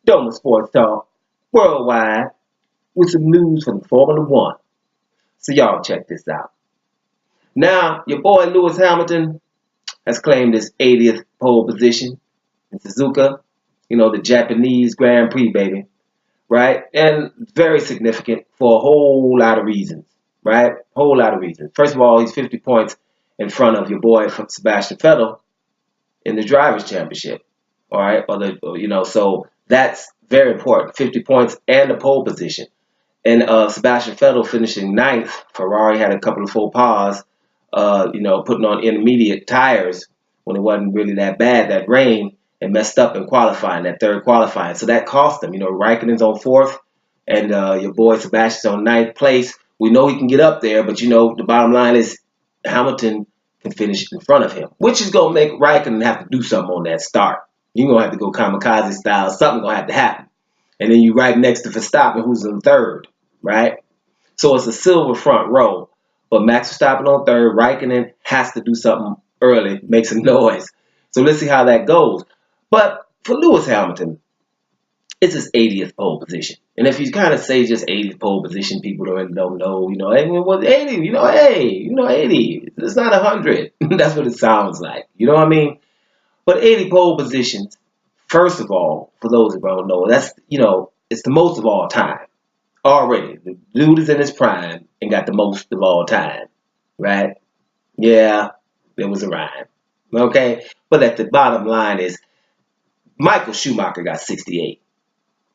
Doma Sports Talk worldwide with some news from Formula One. So y'all check this out. Now, your boy Lewis Hamilton has claimed his 80th pole position in Suzuka, the Japanese Grand Prix, baby, right? And very significant for a whole lot of reasons, right? Whole lot of reasons. First of all, he's 50 points in front of your boy Sebastian Vettel in the Drivers' Championship, all right? So that's very important. 50 points and the pole position. And Sebastian Vettel finishing ninth. Ferrari had a couple of faux pas, putting on intermediate tires when it wasn't really that bad, that rain, and messed up in qualifying, that third qualifying. So that cost them. Raikkonen's on fourth, and your boy Sebastian's on ninth place. We know he can get up there, but, the bottom line is Hamilton can finish in front of him, which is going to make Raikkonen have to do something on that start. You're going to have to go kamikaze style. Something's going to have to happen. And then you right next to Verstappen, who's in third, right? So it's a silver front row. But Max Verstappen on third, Raikkonen has to do something early, make some noise. So let's see how that goes. But for Lewis Hamilton, it's his 80th pole position. And if you kind of say just 80th pole position, people don't know, hey, well, 80, 80. It's not 100. That's what it sounds like. You know what I mean? But 80 pole positions, first of all, for those who don't know, that's, it's the most of all time. Already. The dude is in his prime and got the most of all time. Right? Yeah, there was a rhyme. Okay? But at the bottom line is Michael Schumacher got 68.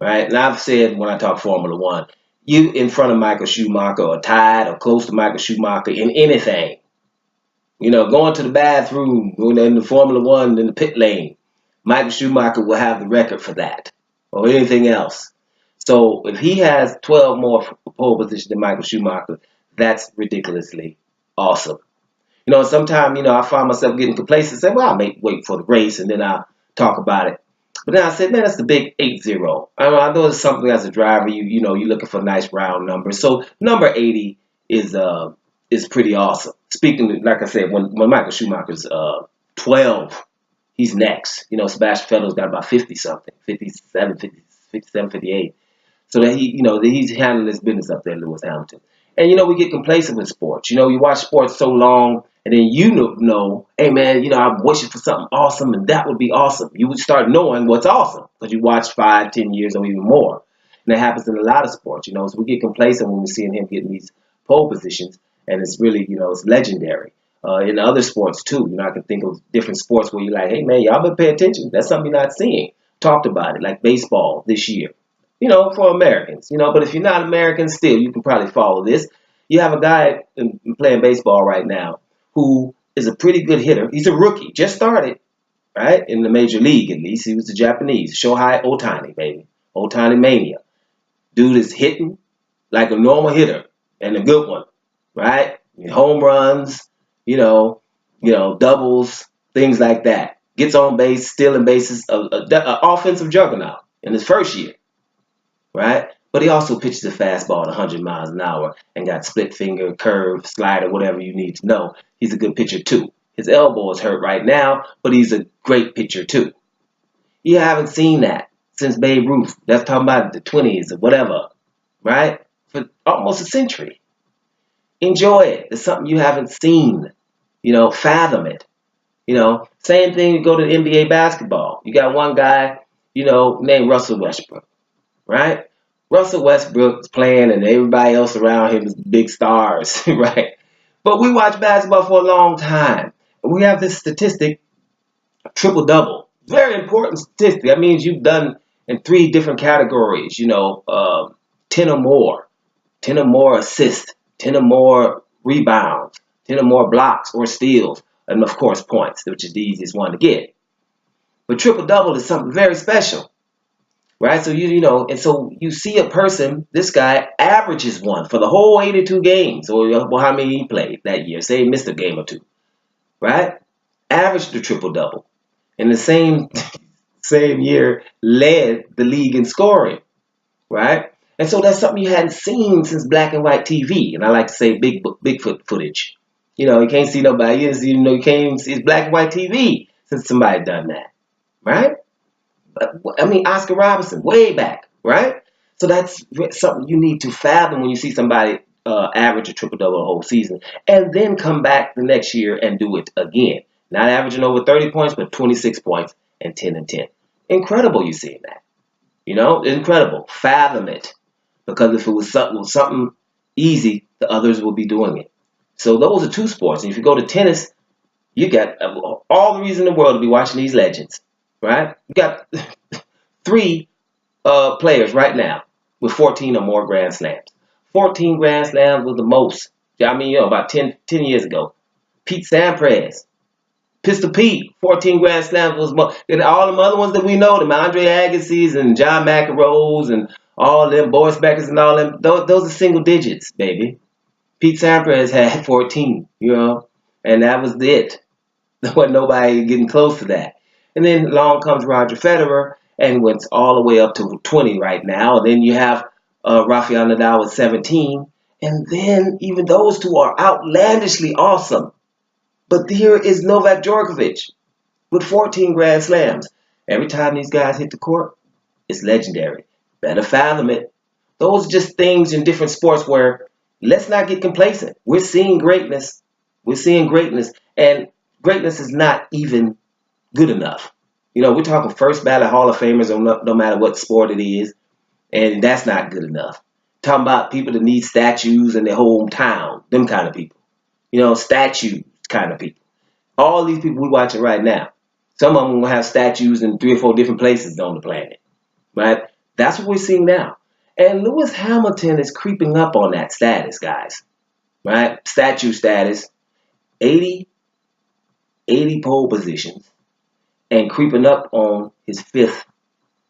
Right? And I've said when I talk Formula One, you in front of Michael Schumacher or tied or close to Michael Schumacher in anything. Going to the bathroom, in the Formula One in the pit lane, Michael Schumacher will have the record for that or anything else. So if he has 12 more pole positions than Michael Schumacher, that's ridiculously awesome. Sometimes, I find myself getting complacent and say, well, I'll wait for the race and then I'll talk about it. But then I said, man, that's the big 8-0. I know it's something as a driver, you're looking for nice round numbers. So number 80 is pretty awesome. Speaking, like I said, when Michael Schumacher's 12, he's next. Sebastian Vettel's got about 50-something, 57, 58. So that he's handling his business up there, Lewis Hamilton. And, we get complacent with sports. You watch sports so long, and then hey, man, I'm wishing for something awesome, and that would be awesome. You would start knowing what's awesome because you watch 5, 10 years or even more. And that happens in a lot of sports, So we get complacent when we're seeing him getting these pole positions, and it's really, it's legendary. In other sports, too. I can think of different sports where you're like, hey, man, y'all better pay attention. That's something you're not seeing. Talked about it, like baseball this year. For Americans, but if you're not American, still, you can probably follow this. You have a guy playing baseball right now who is a pretty good hitter. He's a rookie, just started, right, in the major league at least. He was the Japanese, Shohei Ohtani, baby, Ohtani mania. Dude is hitting like a normal hitter and a good one, right? Home runs, doubles, things like that. Gets on base, stealing bases, an offensive juggernaut in his first year. Right? But he also pitches a fastball at 100 miles an hour and got split finger, curve, slider, whatever you need to know. He's a good pitcher too. His elbow is hurt right now, but he's a great pitcher too. You haven't seen that since Babe Ruth. That's talking about the 20s or whatever, right? For almost a century. Enjoy it. It's something you haven't seen. Fathom it. Same thing, you go to the NBA basketball. You got one guy, named Russell Westbrook. Right? Russell Westbrook is playing and everybody else around him is big stars, right? But we watch basketball for a long time. And we have this statistic, triple-double. Very important statistic. That means you've done in 3 different categories, 10 or more. 10 or more assists, 10 or more rebounds, 10 or more blocks or steals, and of course points, which is the easiest one to get. But triple-double is something very special. Right? So, and so you see a person, this guy averages one for the whole 82 games, or how many he played that year. Say he missed a game or two. Right? Averaged the triple-double. In the same year, led the league in scoring. Right? And so that's something you hadn't seen since black and white TV. And I like to say Bigfoot footage. You can't see nobody. You can't even see it's black and white TV since somebody done that. Right? I mean, Oscar Robertson, way back, right? So that's something you need to fathom when you see somebody average a triple-double a whole season and then come back the next year and do it again. Not averaging over 30 points, but 26 points and 10 and 10. Incredible you seeing that. You know, incredible. Fathom it. Because if it was something easy, the others will be doing it. So those are two sports. And if you go to tennis, you got all the reason in the world to be watching these legends, right? You got three players right now with 14 or more Grand Slams. 14 Grand Slams was the most. I mean, about 10 years ago. Pete Sampras, Pistol Pete, 14 Grand Slams was more. And all them other ones that we know, them Andre Agassi's and John McEnroe's and all them Boris Beckers and all them, those are single digits, baby. Pete Sampras had 14, you know, and that was it. There wasn't nobody getting close to that. And then along comes Roger Federer and went all the way up to 20 right now. And then you have Rafael Nadal with 17. And then even those two are outlandishly awesome. But here is Novak Djokovic with 14 Grand Slams. Every time these guys hit the court, it's legendary. Better fathom it. Those are just things in different sports where let's not get complacent. We're seeing greatness. We're seeing greatness. And greatness is not even good enough. You know, we're talking first ballot Hall of Famers no matter what sport it is. And that's not good enough. Talking about people that need statues in their hometown. Them kind of people. You know, statues kind of people. All these people we're watching right now. Some of them will have statues in 3 or 4 different places on the planet. Right? That's what we're seeing now. And Lewis Hamilton is creeping up on that status, guys. Right? Statue status. 80 pole positions. And creeping up on his 5th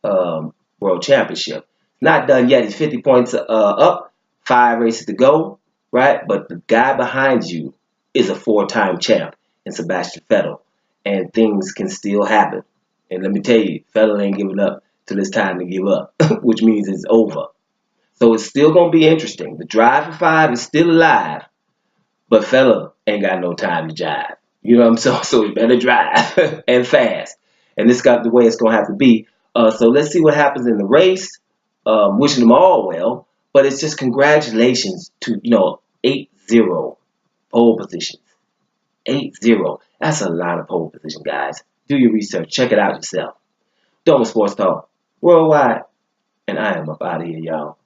World Championship. Not done yet. He's 50 points up. 5 races to go. Right? But the guy behind you is a 4-time champ in Sebastian Vettel. And things can still happen. And let me tell you, Vettel ain't giving up till it's time to give up. Which means it's over. So it's still going to be interesting. The drive for 5 is still alive. But Vettel ain't got no time to jive. You know what I'm saying? So he better drive and fast. And this got the way it's going to have to be. So let's see what happens in the race. Wishing them all well. But it's just congratulations to, 8-0 pole positions. 8-0. That's a lot of pole position, guys. Do your research. Check it out yourself. Doma Sports Talk Worldwide. And I am up out of here, y'all.